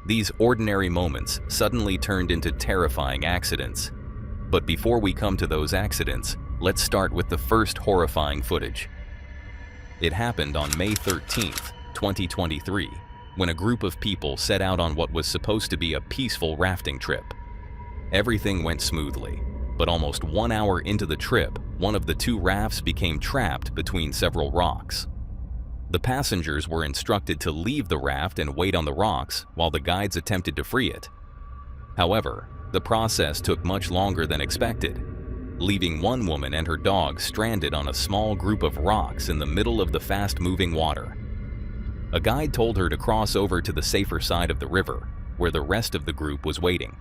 These ordinary moments suddenly turned into terrifying accidents. But before we come to those accidents, let's start with the first horrifying footage. It happened on May 13th, 2023, when a group of people set out on what was supposed to be a peaceful rafting trip. Everything went smoothly, but almost 1 hour into the trip, one of the two rafts became trapped between several rocks. The passengers were instructed to leave the raft and wait on the rocks while the guides attempted to free it. However, the process took much longer than expected, leaving one woman and her dog stranded on a small group of rocks in the middle of the fast-moving water. A guide told her to cross over to the safer side of the river, where the rest of the group was waiting.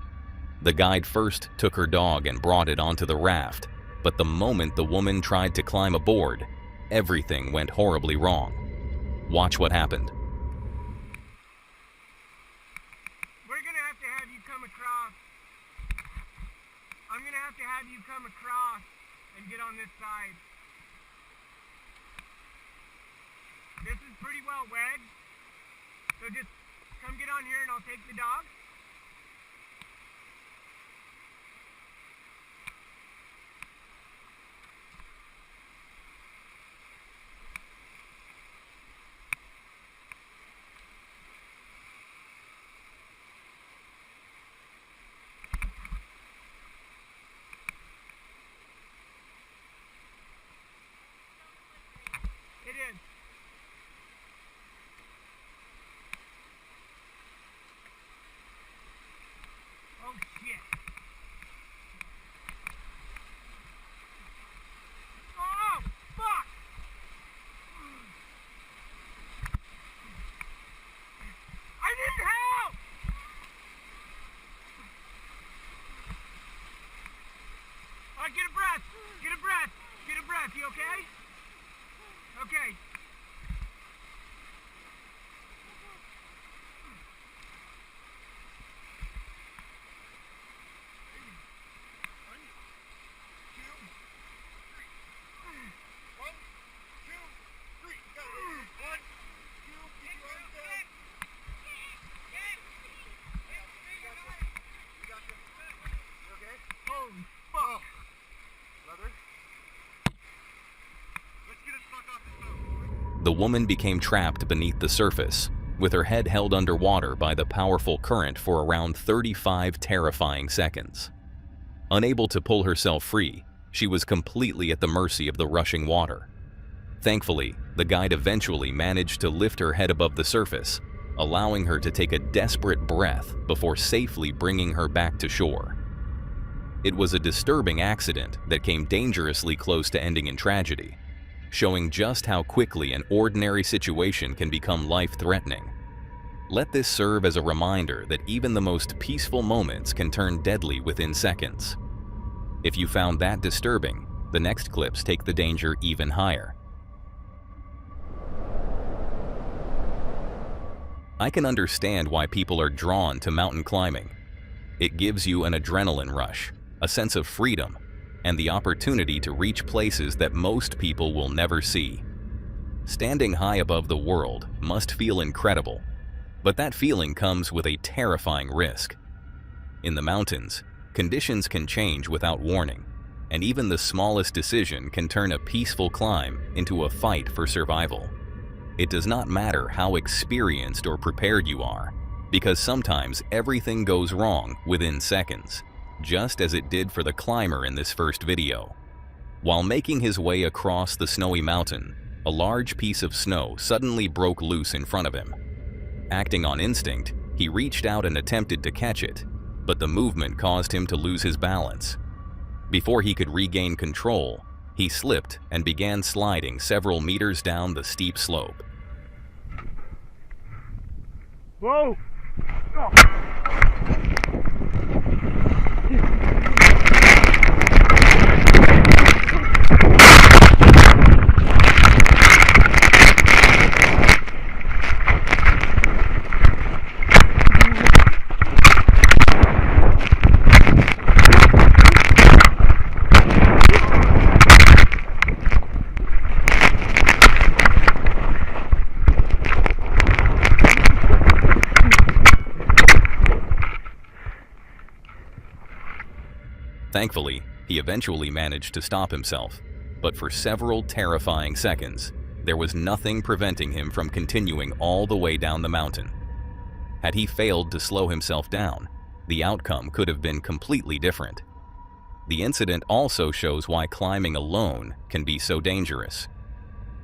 The guide first took her dog and brought it onto the raft, but the moment the woman tried to climb aboard, everything went horribly wrong. Watch what happened. We're gonna have to have you come across. I'm gonna have to have you come across and get on this side. This is pretty well wedged, so just come get on here and I'll take the dog. It is. Oh shit. Oh fuck. I need help. All right, get a breath. Get a breath. Get a breath. You okay? Okay. Holy fuck. Brother. Let's get his fuck off this boat. The woman became trapped beneath the surface, with her head held underwater by the powerful current for around 35 terrifying seconds. Unable to pull herself free, she was completely at the mercy of the rushing water. Thankfully, the guide eventually managed to lift her head above the surface, allowing her to take a desperate breath before safely bringing her back to shore. It was a disturbing accident that came dangerously close to ending in tragedy, showing just how quickly an ordinary situation can become life-threatening. Let this serve as a reminder that even the most peaceful moments can turn deadly within seconds. If you found that disturbing, the next clips take the danger even higher. I can understand why people are drawn to mountain climbing. It gives you an adrenaline rush, a sense of freedom, and the opportunity to reach places that most people will never see. Standing high above the world must feel incredible, but that feeling comes with a terrifying risk. In the mountains, conditions can change without warning, and even the smallest decision can turn a peaceful climb into a fight for survival. It does not matter how experienced or prepared you are, because sometimes everything goes wrong within seconds, just as it did for the climber in this first video. While making his way across the snowy mountain, a large piece of snow suddenly broke loose in front of him. Acting on instinct, he reached out and attempted to catch it, but the movement caused him to lose his balance. Before he could regain control, he slipped and began sliding several meters down the steep slope. Whoa! Oh. Thankfully, he eventually managed to stop himself, but for several terrifying seconds, there was nothing preventing him from continuing all the way down the mountain. Had he failed to slow himself down, the outcome could have been completely different. The incident also shows why climbing alone can be so dangerous.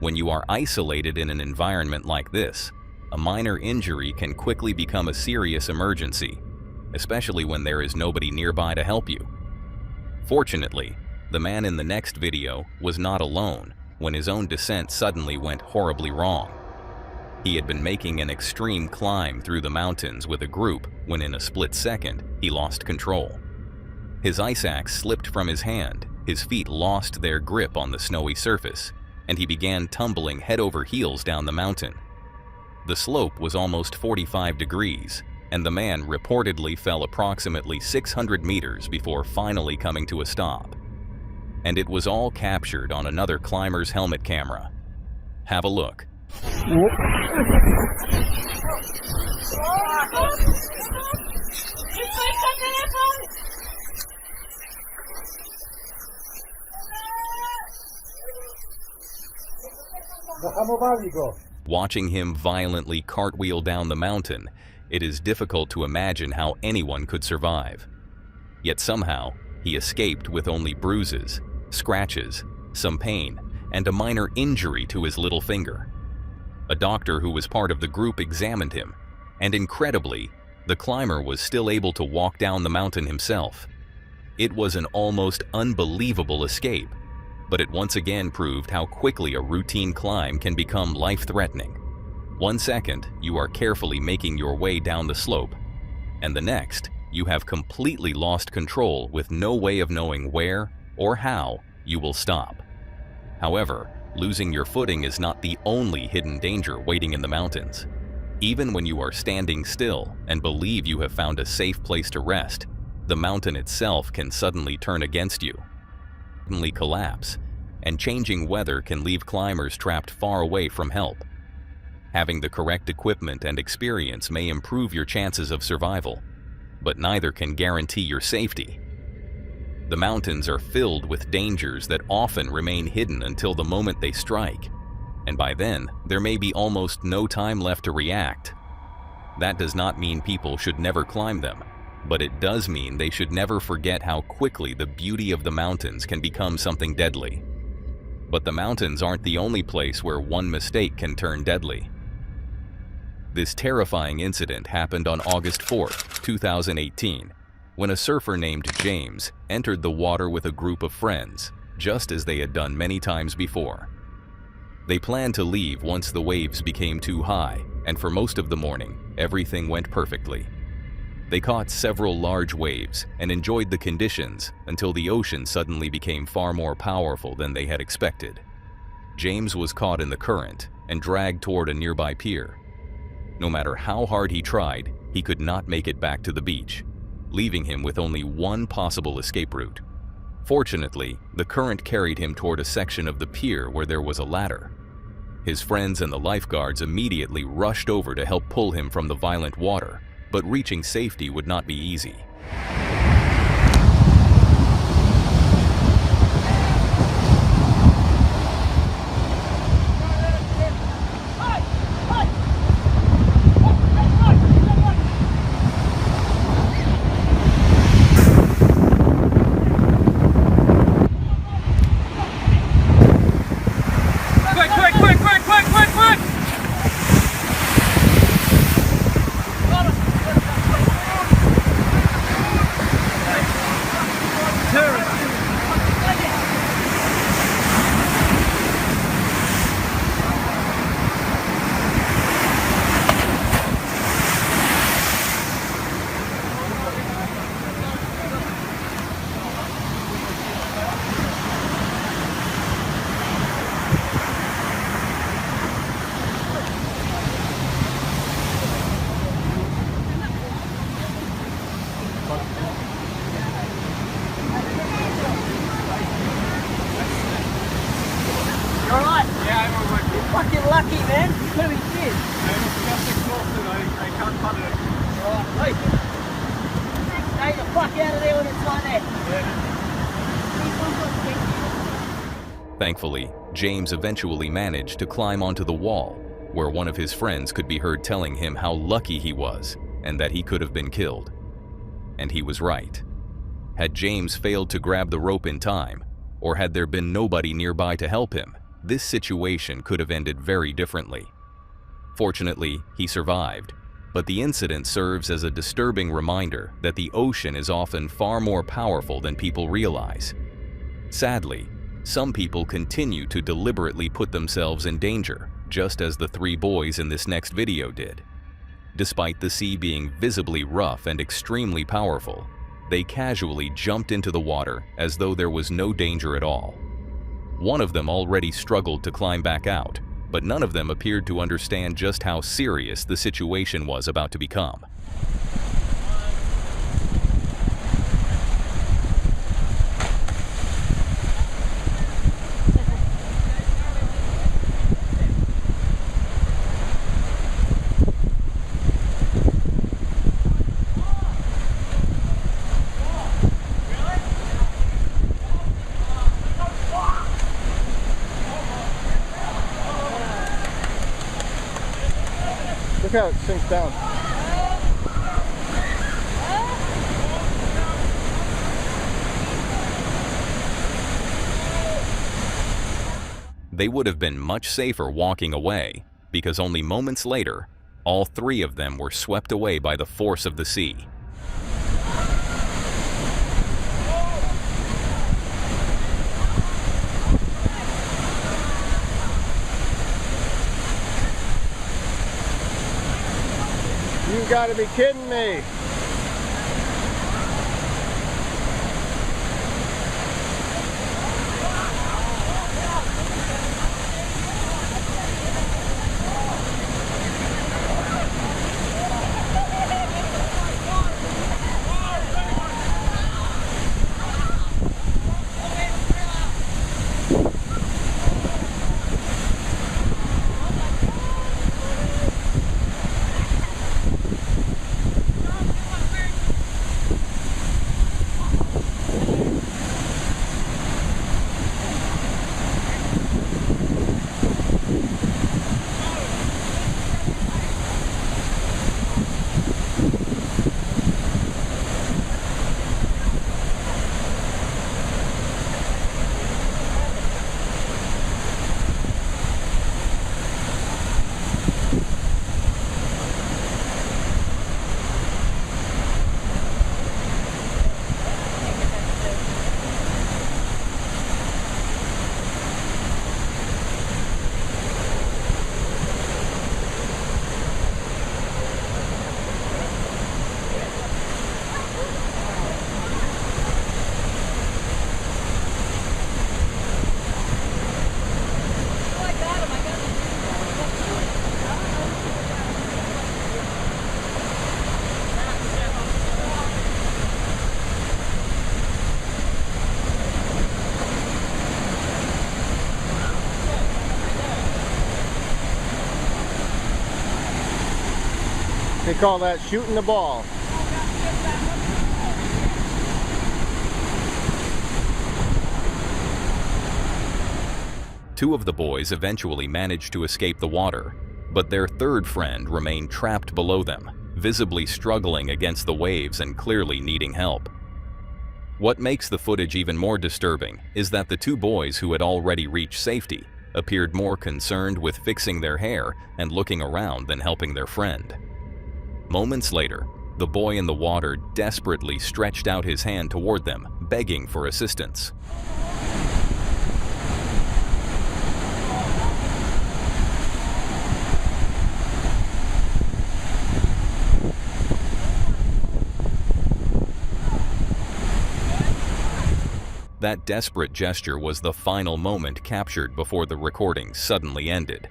When you are isolated in an environment like this, a minor injury can quickly become a serious emergency, especially when there is nobody nearby to help you. Fortunately, the man in the next video was not alone when his own descent suddenly went horribly wrong. He had been making an extreme climb through the mountains with a group when in a split second, he lost control. His ice axe slipped from his hand, his feet lost their grip on the snowy surface, and he began tumbling head over heels down the mountain. The slope was almost 45 degrees, and the man reportedly fell approximately 600 meters before finally coming to a stop. And it was all captured on another climber's helmet camera. Have a look. Watching him violently cartwheel down the mountain, it is difficult to imagine how anyone could survive. Yet somehow, he escaped with only bruises, scratches, some pain, and a minor injury to his little finger. A doctor who was part of the group examined him, and incredibly, the climber was still able to walk down the mountain himself. It was an almost unbelievable escape, but it once again proved how quickly a routine climb can become life-threatening. 1 second, you are carefully making your way down the slope, and the next, you have completely lost control with no way of knowing where or how you will stop. However, losing your footing is not the only hidden danger waiting in the mountains. Even when you are standing still and believe you have found a safe place to rest, the mountain itself can suddenly turn against you, suddenly collapse, and changing weather can leave climbers trapped far away from help. Having the correct equipment and experience may improve your chances of survival, but neither can guarantee your safety. The mountains are filled with dangers that often remain hidden until the moment they strike, and by then, there may be almost no time left to react. That does not mean people should never climb them, but it does mean they should never forget how quickly the beauty of the mountains can become something deadly. But the mountains aren't the only place where one mistake can turn deadly. This terrifying incident happened on August 4th, 2018, when a surfer named James entered the water with a group of friends, just as they had done many times before. They planned to leave once the waves became too high, and for most of the morning, everything went perfectly. They caught several large waves and enjoyed the conditions until the ocean suddenly became far more powerful than they had expected. James was caught in the current and dragged toward a nearby pier. No matter how hard he tried, he could not make it back to the beach, leaving him with only one possible escape route. Fortunately, the current carried him toward a section of the pier where there was a ladder. His friends and the lifeguards immediately rushed over to help pull him from the violent water, but reaching safety would not be easy. Fucking lucky, man. You could have been dead. Just exhausted, I can't cut it. Alright, stay the fuck out of there when it's like that. Yeah. Thankfully, James eventually managed to climb onto the wall, where one of his friends could be heard telling him how lucky he was and that he could have been killed. And he was right. Had James failed to grab the rope in time, or had there been nobody nearby to help him, this situation could have ended very differently. Fortunately, he survived, but the incident serves as a disturbing reminder that the ocean is often far more powerful than people realize. Sadly, some people continue to deliberately put themselves in danger, just as the three boys in this next video did. Despite the sea being visibly rough and extremely powerful, they casually jumped into the water as though there was no danger at all. One of them already struggled to climb back out, but none of them appeared to understand just how serious the situation was about to become. Look how it sinks down. They would have been much safer walking away, because only moments later, all three of them were swept away by the force of the sea. You gotta be kidding me. They call that shooting the ball. Two of the boys eventually managed to escape the water, but their third friend remained trapped below them, visibly struggling against the waves and clearly needing help. What makes the footage even more disturbing is that the two boys who had already reached safety appeared more concerned with fixing their hair and looking around than helping their friend. Moments later, the boy in the water desperately stretched out his hand toward them, begging for assistance. That desperate gesture was the final moment captured before the recording suddenly ended.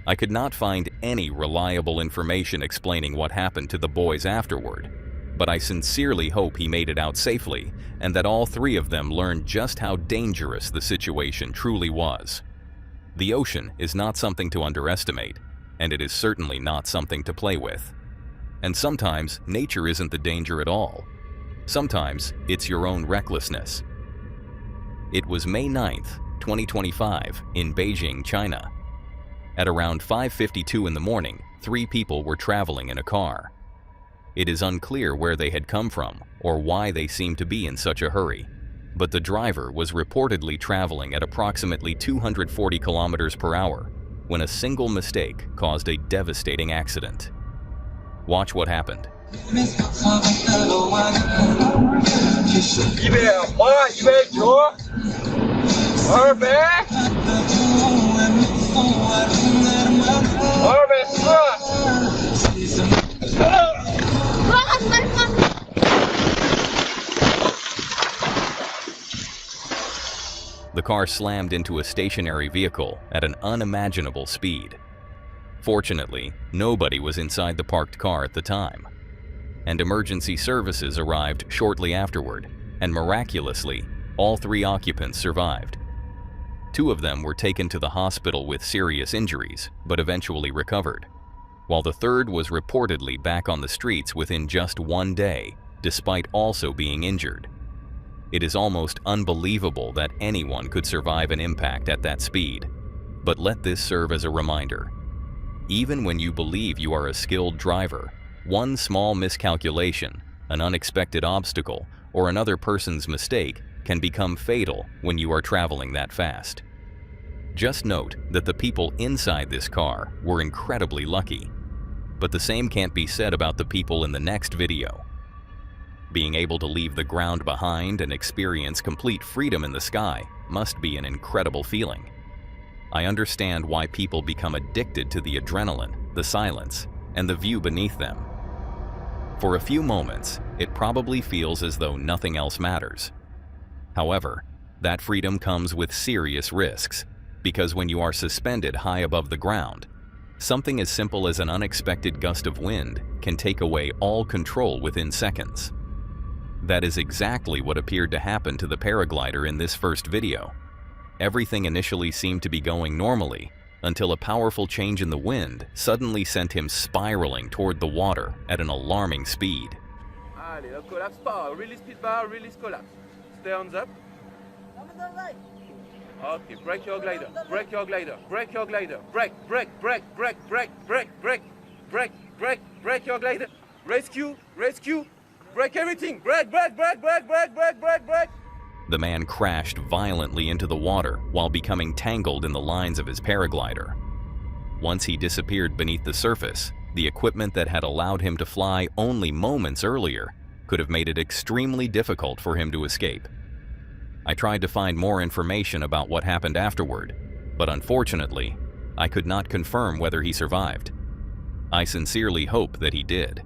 I could not find any reliable information explaining what happened to the boys afterward, but I sincerely hope he made it out safely and that all three of them learned just how dangerous the situation truly was. The ocean is not something to underestimate, and it is certainly not something to play with. And sometimes nature isn't the danger at all. Sometimes it's your own recklessness. It was May 9th, 2025, in Beijing, China. At around 5:52 in the morning, 3 people were traveling in a car. It is unclear where they had come from or why they seemed to be in such a hurry, but the driver was reportedly traveling at approximately 240 kilometers per hour when a single mistake caused a devastating accident. Watch what happened. The car slammed into a stationary vehicle at an unimaginable speed. Fortunately, nobody was inside the parked car at the time, and emergency services arrived shortly afterward, and miraculously, all 3 occupants survived. 2 of them were taken to the hospital with serious injuries, but eventually recovered, while the 3rd was reportedly back on the streets within just 1 day, despite also being injured. It is almost unbelievable that anyone could survive an impact at that speed, but let this serve as a reminder. Even when you believe you are a skilled driver, one small miscalculation, an unexpected obstacle, or another person's mistake can become fatal when you are traveling that fast. Just note that the people inside this car were incredibly lucky, but the same can't be said about the people in the next video. Being able to leave the ground behind and experience complete freedom in the sky must be an incredible feeling. I understand why people become addicted to the adrenaline, the silence, and the view beneath them. For a few moments, it probably feels as though nothing else matters. However, that freedom comes with serious risks, because when you are suspended high above the ground, something as simple as an unexpected gust of wind can take away all control within seconds. That is exactly what appeared to happen to the paraglider in this first video. Everything initially seemed to be going normally, until a powerful change in the wind suddenly sent him spiraling toward the water at an alarming speed. Allez, collapse pas, release speed bar, release collapse. Stay hands up. Okay, break your glider, break your glider, break your glider, break your glider, rescue, break everything, break. The man crashed violently into the water while becoming tangled in the lines of his paraglider. Once he disappeared beneath the surface, the equipment that had allowed him to fly only moments earlier could have made it extremely difficult for him to escape. I tried to find more information about what happened afterward, but unfortunately, I could not confirm whether he survived. I sincerely hope that he did.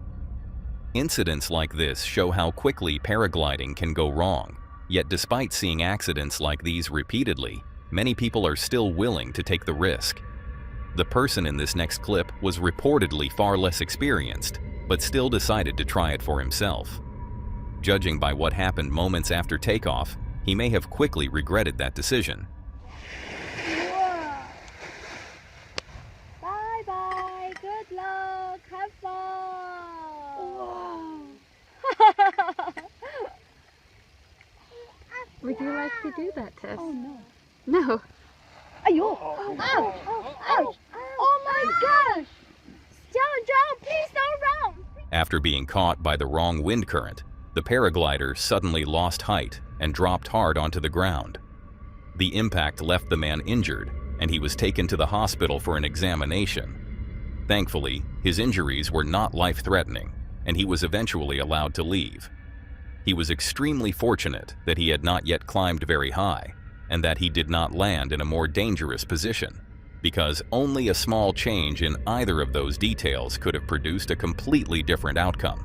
Incidents like this show how quickly paragliding can go wrong. Yet despite seeing accidents like these repeatedly, many people are still willing to take the risk. The person in this next clip was reportedly far less experienced, but still decided to try it for himself. Judging by what happened moments after takeoff, he may have quickly regretted that decision. Bye-bye, good luck, have fun! Would you like to do that, Tess? Oh no. No. Ayo! Ouch! Ouch! Oh my gosh! John, please don't run! After being caught by the wrong wind current, the paraglider suddenly lost height and dropped hard onto the ground. The impact left the man injured, and he was taken to the hospital for an examination. Thankfully, his injuries were not life-threatening, and he was eventually allowed to leave. He was extremely fortunate that he had not yet climbed very high, and that he did not land in a more dangerous position, because only a small change in either of those details could have produced a completely different outcome.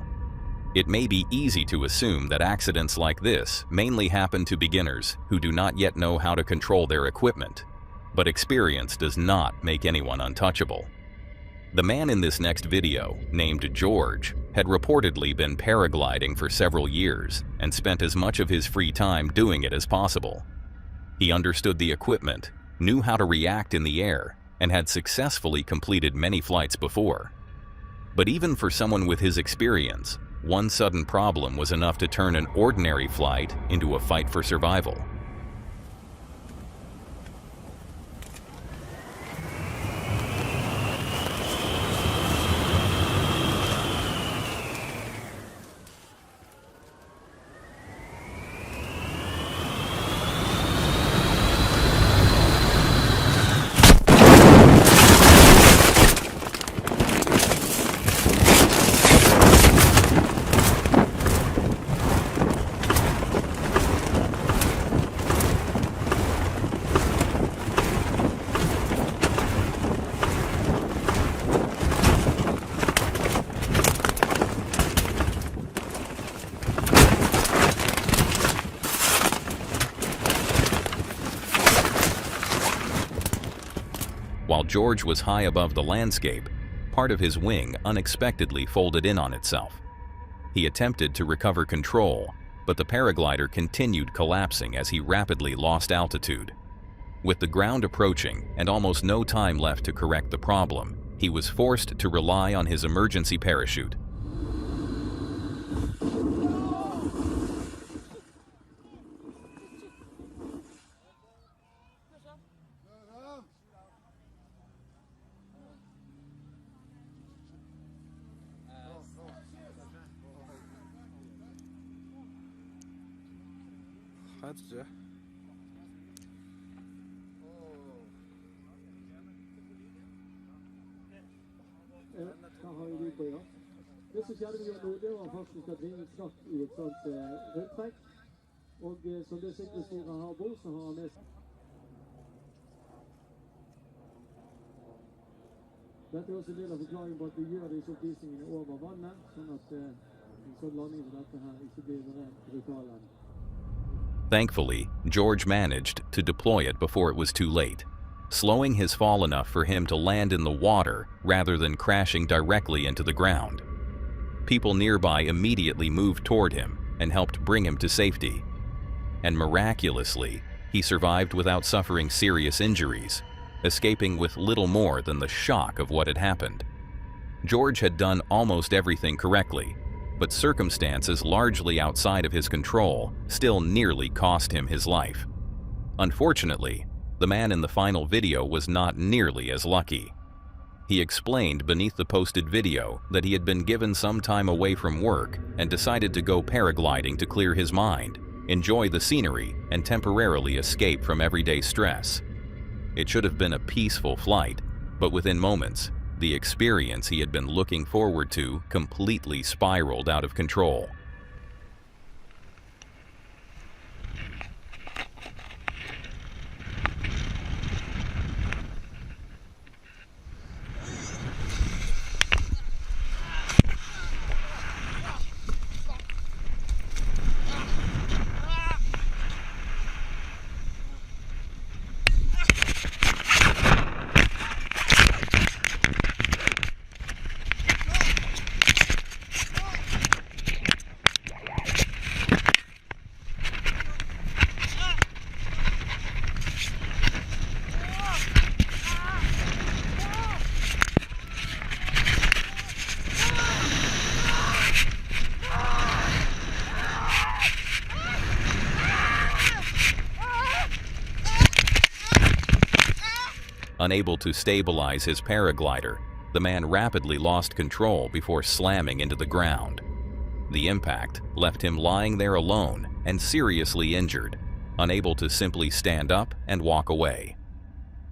It may be easy to assume that accidents like this mainly happen to beginners who do not yet know how to control their equipment, but experience does not make anyone untouchable. The man in this next video, named George, had reportedly been paragliding for several years and spent as much of his free time doing it as possible. He understood the equipment, knew how to react in the air, and had successfully completed many flights before. But even for someone with his experience, one sudden problem was enough to turn an ordinary flight into a fight for survival. While George was high above the landscape, part of his wing unexpectedly folded in on itself. He attempted to recover control, but the paraglider continued collapsing as he rapidly lost altitude. With the ground approaching and almost no time left to correct the problem, he was forced to rely on his emergency parachute. Det som skjedde nå, det var faktisk at vingen stakk I et sånt rundtrekk. Og som det sikkerhetsstyret har bort, så har han med seg. Dette også en del av forklaringen på at vi gjør disse oppvisningene over vannet, sånn at en sånn landing som dette her ikke blir rent brutal. Thankfully, George managed to deploy it before it was too late, slowing his fall enough for him to land in the water rather than crashing directly into the ground. People nearby immediately moved toward him and helped bring him to safety. And miraculously, he survived without suffering serious injuries, escaping with little more than the shock of what had happened. George had done almost everything correctly, but circumstances largely outside of his control still nearly cost him his life. Unfortunately, the man in the final video was not nearly as lucky. He explained beneath the posted video that he had been given some time away from work and decided to go paragliding to clear his mind, enjoy the scenery, and temporarily escape from everyday stress. It should have been a peaceful flight, but within moments, the experience he had been looking forward to completely spiraled out of control. Unable to stabilize his paraglider, the man rapidly lost control before slamming into the ground. The impact left him lying there alone and seriously injured, unable to simply stand up and walk away.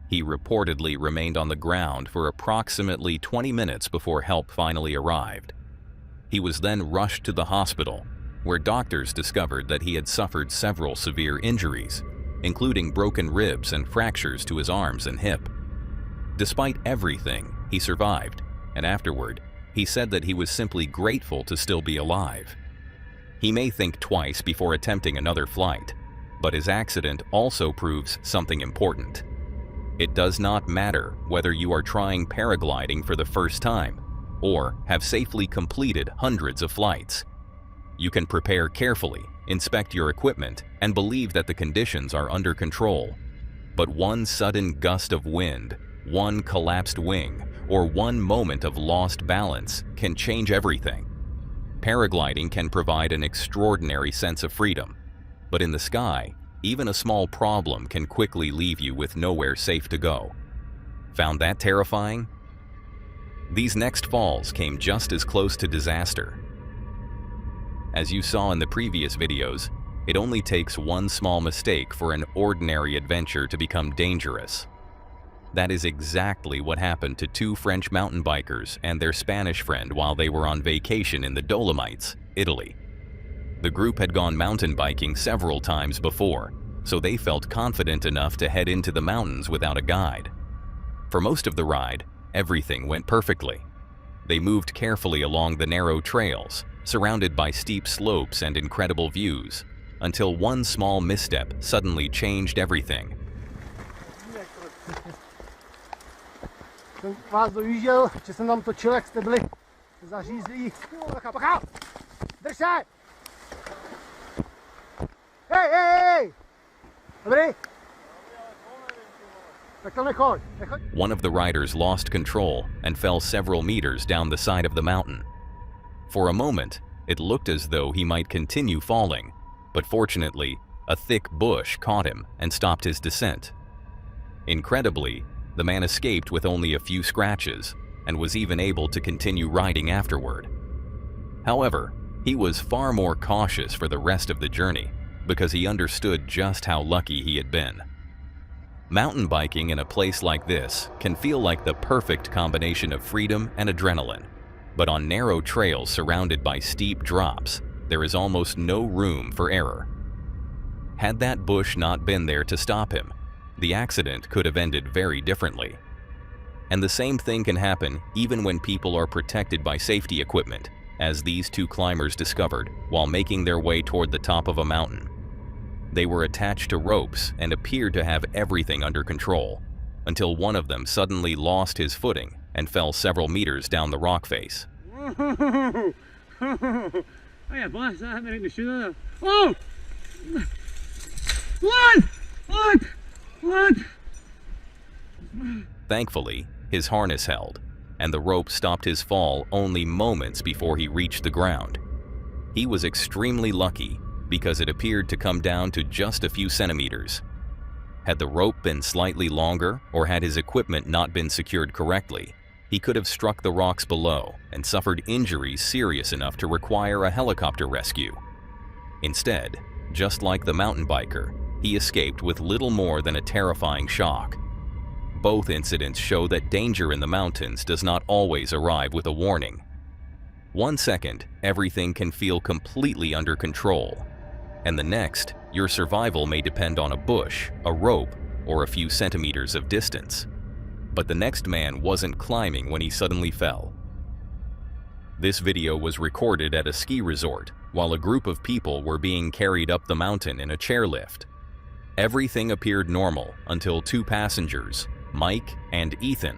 He reportedly remained on the ground for approximately 20 minutes before help finally arrived. He was then rushed to the hospital, where doctors discovered that he had suffered several severe injuries, including broken ribs and fractures to his arms and hip. Despite everything, he survived, and afterward, he said that he was simply grateful to still be alive. He may think twice before attempting another flight, but his accident also proves something important. It does not matter whether you are trying paragliding for the first time or have safely completed hundreds of flights. You can prepare carefully, inspect your equipment, and believe that the conditions are under control. But one sudden gust of wind, one collapsed wing, or one moment of lost balance can change everything. Paragliding can provide an extraordinary sense of freedom, but in the sky, even a small problem can quickly leave you with nowhere safe to go. Found that terrifying? These next falls came just as close to disaster. As you saw in the previous videos, it only takes one small mistake for an ordinary adventure to become dangerous. That is exactly what happened to two French mountain bikers and their Spanish friend while they were on vacation in the Dolomites, Italy. The group had gone mountain biking several times before, so they felt confident enough to head into the mountains without a guide. For most of the ride, everything went perfectly. They moved carefully along the narrow trails, surrounded by steep slopes and incredible views, until one small misstep suddenly changed everything. Jsem vás dojížděl, že jsem tam točil, jak jste byli zařízlí. Bacha! Drž se! Hej! Dobrý? Tak to nechoď. One of the riders lost control and fell several meters down the side of the mountain. For a moment, it looked as though he might continue falling, but fortunately, a thick bush caught him and stopped his descent. Incredibly, the man escaped with only a few scratches and was even able to continue riding afterward. However, he was far more cautious for the rest of the journey because he understood just how lucky he had been. Mountain biking in a place like this can feel like the perfect combination of freedom and adrenaline, but on narrow trails surrounded by steep drops, there is almost no room for error. Had that bush not been there to stop him, the accident could have ended very differently. And the same thing can happen even when people are protected by safety equipment, as these two climbers discovered while making their way toward the top of a mountain. They were attached to ropes and appeared to have everything under control, until one of them suddenly lost his footing and fell several meters down the rock face. Oh yeah, boss, I haven't in the shoe. Oh! What? Thankfully, his harness held, and the rope stopped his fall only moments before he reached the ground. He was extremely lucky because it appeared to come down to just a few centimeters. Had the rope been slightly longer, or had his equipment not been secured correctly, he could have struck the rocks below and suffered injuries serious enough to require a helicopter rescue. Instead, just like the mountain biker, he escaped with little more than a terrifying shock. Both incidents show that danger in the mountains does not always arrive with a warning. 1 second, everything can feel completely under control, and the next, your survival may depend on a bush, a rope, or a few centimeters of distance. But the next man wasn't climbing when he suddenly fell. This video was recorded at a ski resort while a group of people were being carried up the mountain in a chairlift. Everything appeared normal until two passengers, Mike and Ethan,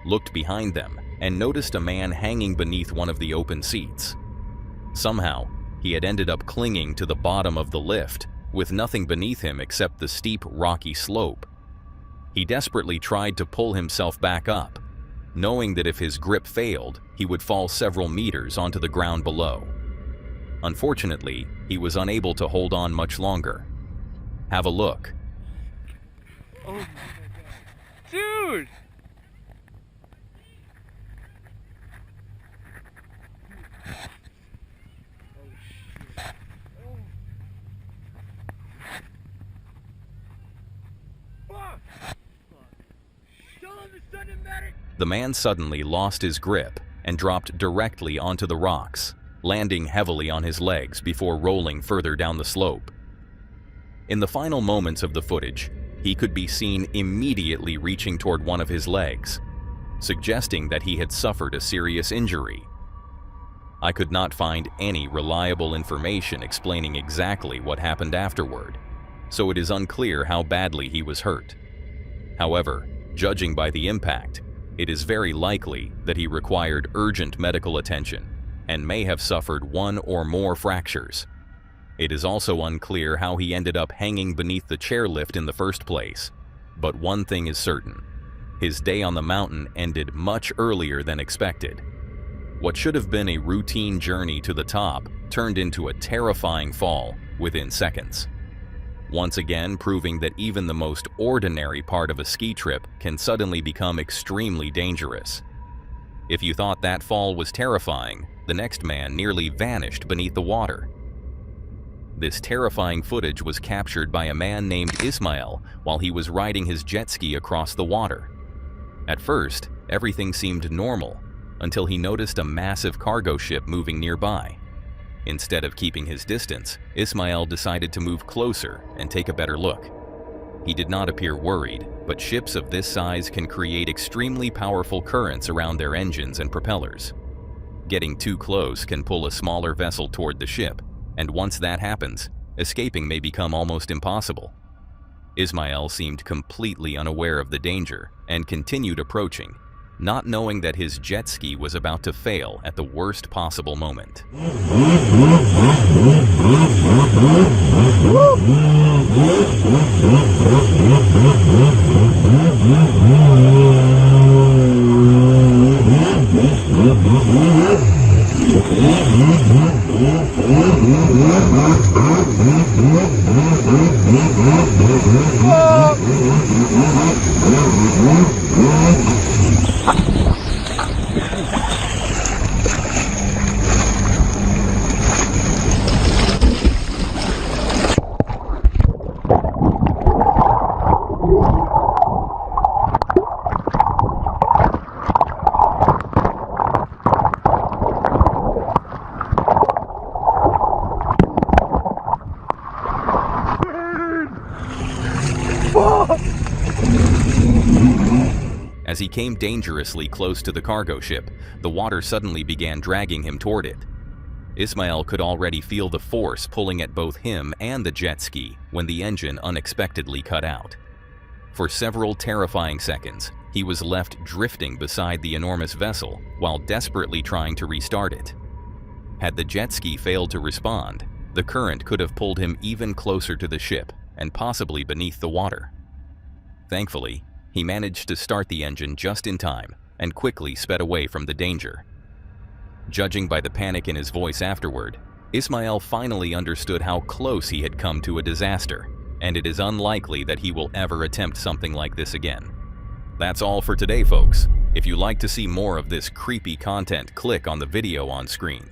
looked behind them and noticed a man hanging beneath one of the open seats. Somehow, he had ended up clinging to the bottom of the lift, with nothing beneath him except the steep, rocky slope. He desperately tried to pull himself back up, knowing that if his grip failed, he would fall several meters onto the ground below. Unfortunately, he was unable to hold on much longer. Have a look. Oh my God. Dude! The man suddenly lost his grip and dropped directly onto the rocks, landing heavily on his legs before rolling further down the slope. In the final moments of the footage, he could be seen immediately reaching toward one of his legs, suggesting that he had suffered a serious injury. I could not find any reliable information explaining exactly what happened afterward, so it is unclear how badly he was hurt. However, judging by the impact, it is very likely that he required urgent medical attention and may have suffered one or more fractures. It is also unclear how he ended up hanging beneath the chairlift in the first place, but one thing is certain: his day on the mountain ended much earlier than expected. What should have been a routine journey to the top turned into a terrifying fall within seconds. Once again proving that even the most ordinary part of a ski trip can suddenly become extremely dangerous. If you thought that fall was terrifying, the next man nearly vanished beneath the water. This terrifying footage was captured by a man named Ismail while he was riding his jet ski across the water. At first, everything seemed normal until he noticed a massive cargo ship moving nearby. Instead of keeping his distance, Ismail decided to move closer and take a better look. He did not appear worried, but ships of this size can create extremely powerful currents around their engines and propellers. Getting too close can pull a smaller vessel toward the ship, and once that happens, escaping may become almost impossible. Ismail seemed completely unaware of the danger and continued approaching, not knowing that his jet ski was about to fail at the worst possible moment. As he came dangerously close to the cargo ship, the water suddenly began dragging him toward it. Ismail could already feel the force pulling at both him and the jet ski when the engine unexpectedly cut out. For several terrifying seconds, he was left drifting beside the enormous vessel while desperately trying to restart it. Had the jet ski failed to respond, the current could have pulled him even closer to the ship and possibly beneath the water. Thankfully, he managed to start the engine just in time and quickly sped away from the danger. Judging by the panic in his voice afterward, Ismail finally understood how close he had come to a disaster, and it is unlikely that he will ever attempt something like this again. That's all for today, folks. If you'd like to see more of this creepy content, click on the video on screen.